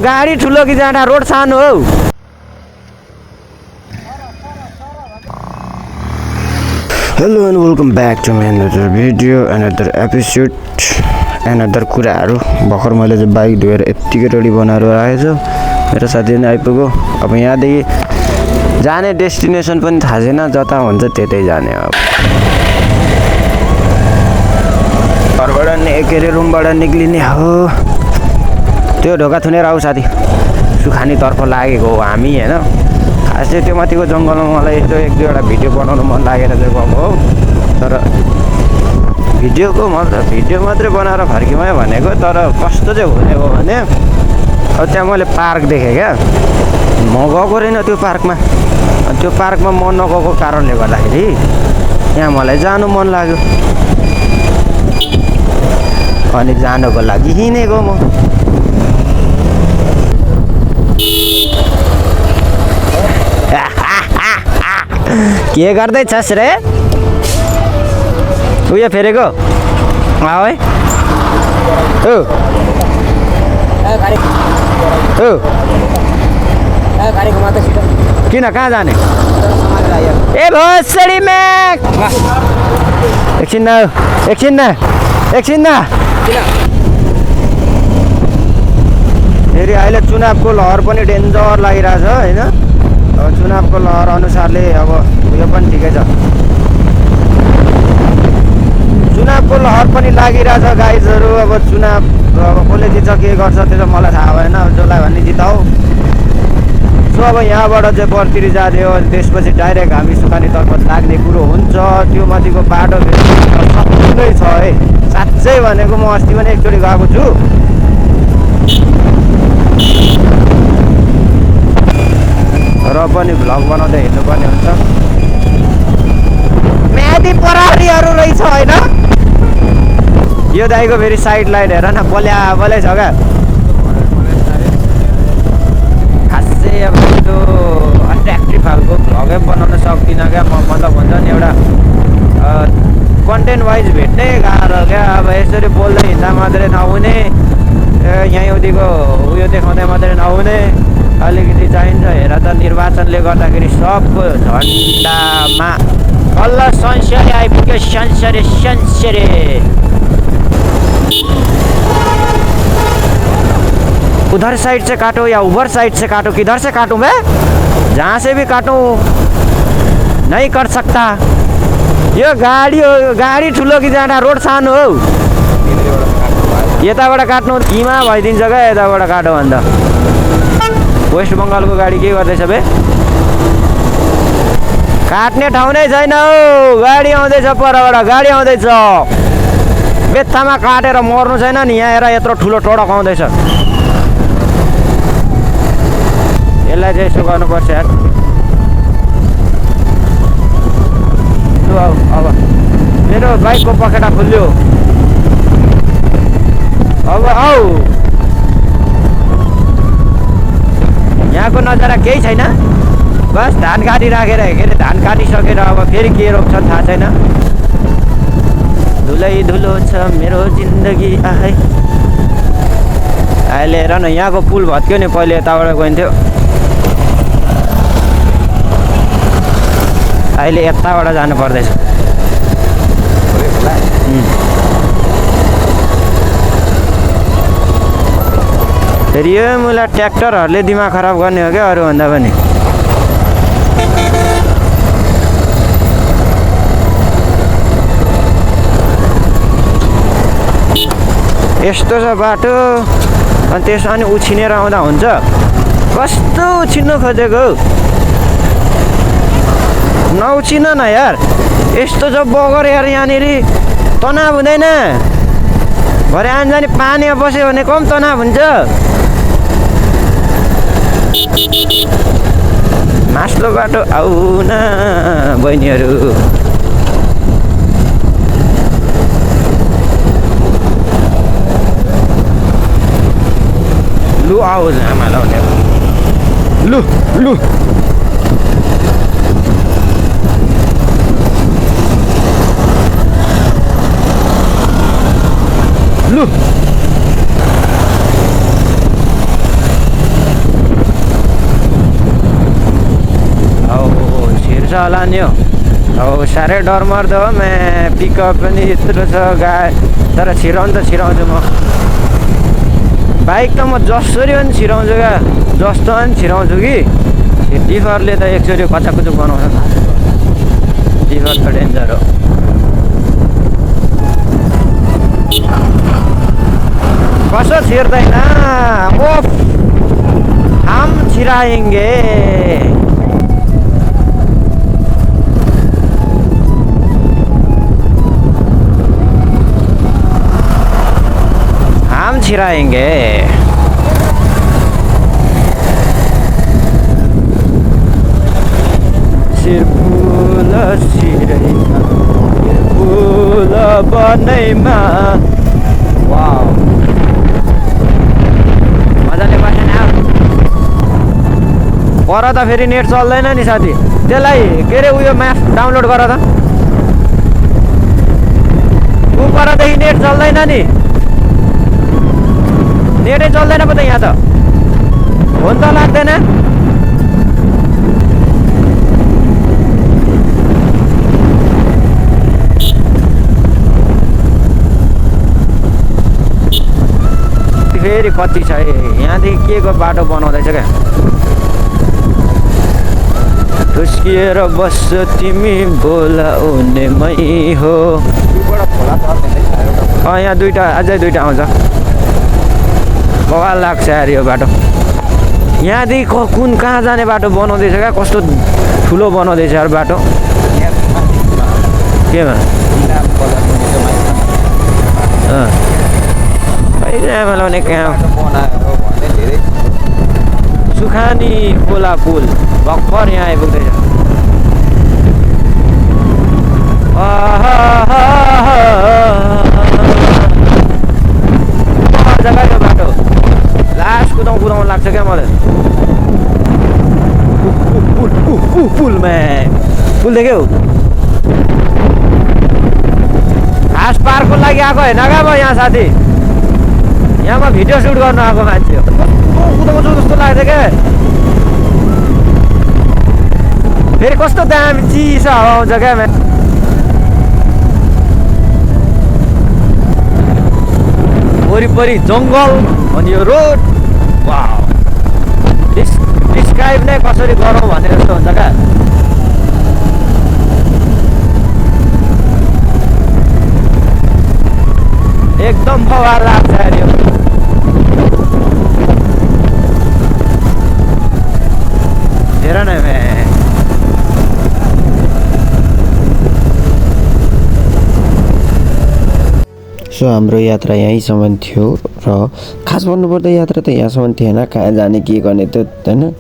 गाडी ठुलो कि जाँडा रोड सानो हौ। Hello and welcome back to my another video another episode another कुराहरू। भर्खर मैले चाहिँ बाइक धोएर यत्तिकै रेडी बनाएर आएछ। मेरो साथी पनि आइपुग्यो। अब यहाँदेखि जाने डेस्टिनेसन पनि थाहा छैन, जता हुन्छ त्यतै जाने। अब घरबाट के अरे रुमबाट निक्लिने हो। त्यो ढोका थुनेर आऊ साथी, सुखानीतर्फ लागेको हो हामी होइन। खास चाहिँ त्यो माथिको जङ्गलमा मलाई यसो एक दुईवटा भिडियो बनाउनु मन लागेर चाहिँ गएको हो। तर भिडियो मात्रै बनाएर फर्किमै भनेको, तर कस्तो चाहिँ हुने हो भने अब त्यहाँ मैले पार्क देखेँ क्या। म गएको रहेन त्यो पार्कमा। त्यो पार्कमा म नगएको कारणले गर्दाखेरि यहाँ मलाई जानु मन लाग्यो अनि जानको लागि हिँडेको म। के गर्दैछस् रे? उयो फेरेको आऊ है। किन कहाँ जाने? ए भोसडी म्याक एकछिन न फेरि अहिले चुनावको लहर पनि डेन्जर लागिरहेछ होइन। अब चुनावको लहर अनुसारले अब उयो पनि ठिकै छ, चुनावको लहर पनि लागिरहेछ गाइजहरू। अब चुनाव अब कसले जित्छ के गर्छ त्यो त मलाई थाहा भएन, जसलाई भन्ने जिताऊ। सो अब यहाँबाट चाहिँ बर्तिर जाने हो, त्यसपछि डाइरेक्ट हामी सुखानीतर्फ लाग्ने कुरो हुन्छ। त्यो माथिको बाटो नै छ है, साँच्चै भनेको। म अस्ति पनि एकचोटि गएको छु। र पनि भ्लग बनाउँदै हिँड्नुपर्ने हुन्छ। म्यादी परारीहरू रहेछ होइन। यो दाइको फेरि साइड लाइट हेर न, बल्या छ क्या। खासै अब त्यो अट्र्याक्टिभ खालको भ्लगै बनाउन सक्दिनँ क्या म। मतलब हुन्छ नि एउटा कन्टेन्ट वाइज भेट्नै गाह्रो क्या। अब यसरी बोल्दै हिँड्दा मात्रै नहुने, यहीँदेखिको उयो देखाउँदै मात्रै नहुने, अलिकति चाहिन्छ। हेर त निर्वाचनले गर्दाखेरि सबको झन्डामा कल्ल संसारै आइपुग्यो। संसारै उधर साइड से काटो या उधर साइड से काटो, किधर से काटूं मैं? जहाँ से भी काटूं नहीं कर सकता। यो गाडी ठुलो कि जाँडा रोड सानो हौ। यताबाट काट्नु किमा भइदिन्छ क्या, यताबाट काटो भन्दा। वेस्ट बङ्गालको गाडी के गर्दैछ बे? काट्ने ठाउँ नै छैन हौ। गाडी आउँदैछ परबाट, गाडी आउँदैछ। बेत्तामा काटेर मर्नु छैन नि। यहाँ हेर यत्रो ठुलो टडक आउँदैछ। यसलाई चाहिँ यसो गर्नुपर्छ यार। लु अब मेरो बाइकको पखेटा खुल्यो। अब आऊ, यहाँको नजारा केही छैन। बस धान काटिराखेर के अरे धान काटिसकेर अब फेरि के रोप्छ थाहा छैन। धुलै धुलो छ मेरो जिन्दगी आए। अहिले हेर न, यहाँको पुल भत्क्यो नि, पहिले यताबाट गइन्थ्यो, अहिले यताबाट जानु पर्दैछ। फेरि यो मलाई ट्र्याक्टरहरूले दिमाग खराब गर्ने हो क्या अरूभन्दा पनि। यस्तो छ बाटो अनि त्यसमा नि उछिनेर आउँदा हुन्छ। कस्तो उछिन्नु खोजेको? नउछिन न यार। यस्तो छ बगर यार, यहाँनिर तनाव हुँदैन। भरे आन जाने पानीमा बस्यो भने कम तनाव हुन्छ। मास्लो बाटो आऊ न बहिनीहरू। लु आऊ आमा लाउने। लु आउँछ होला नि हो। अब साह्रै डर मर्दो हो पिकअप पनि यत्रो छ गाडी, तर छिराउनु त छिराउँछु म। बाइक त म जसरी पनि छिराउँछु क्या, जस्तो पनि छिराउँछु कि। डिफरले त एकचोटि कचाकुचुक बनाउँछ। डिफर त डेन्जर हो। कसो छिर्दैन ओफ, हम छिराएंगे। हम छिराएंगे। सिरफुल छिरेमा फुल बनैमा। वाउ, मजाले बस्यो नि। पर त फेरि नेट चल्दैन नि साथी, त्यसलाई के अरे उयो म्याप डाउनलोड गर त। ऊ परदेखि नेट चल्दैन नि, नेटै चल्दैन पो त यहाँ त। फोन त लाग्दैन। फेरि कति छ यहाँदेखि के को बाटो बनाउँदैछ क्या। ठुस्किएर बस्छ तिमी बोलाउने मै हो। यहाँ दुईवटा, अझै दुईवटा आउँछ। बवाल लाग्छ यार यो बाटो। यहाँदेखि कुन कहाँ जाने बाटो बनाउँदैछ क्या, कस्तो ठुलो बनाउँदैछ यार बाटो। केमा बनाउने कहाँ सुखानी खोला पुल भर्खर यहाँ आइपुग्दैछ। जग्गा यो बाटो लास्ट कुदाउँ लाग्छ क्या मलाई। पुलमा पुल देख्यौ, घाँस पार्कको लागि आएको होइन क्या म यहाँ साथी। यहाँ म भिडियो सुट गर्नु आएको मान्छे हो। कुदाउँछु जस्तो लाग्छ क्या। फेरि कस्तो दामी चिसो हावा आउँछ क्या। वरिपरि जङ्गल अनि यो रोड। वाउ, डिस्क्राइब नै कसरी गरौँ भने जस्तो हुन्छ क्या। एकदम बवाल लाग्छ यो। हेर न सो हाम्रो यात्रा यहीँसम्म थियो र खास भन्नुपर्दा यात्रा त यहाँसम्म थिएन। कहाँ जाने के गर्ने त होइन,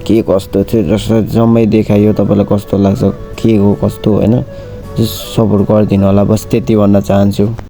के कस्तो थियो जस्तो जम्मै देखायो। तपाईँलाई कस्तो लाग्छ, के हो कस्तो होइन, सपोर्ट गरिदिनु होला, बस त्यति भन्न चाहन्छु।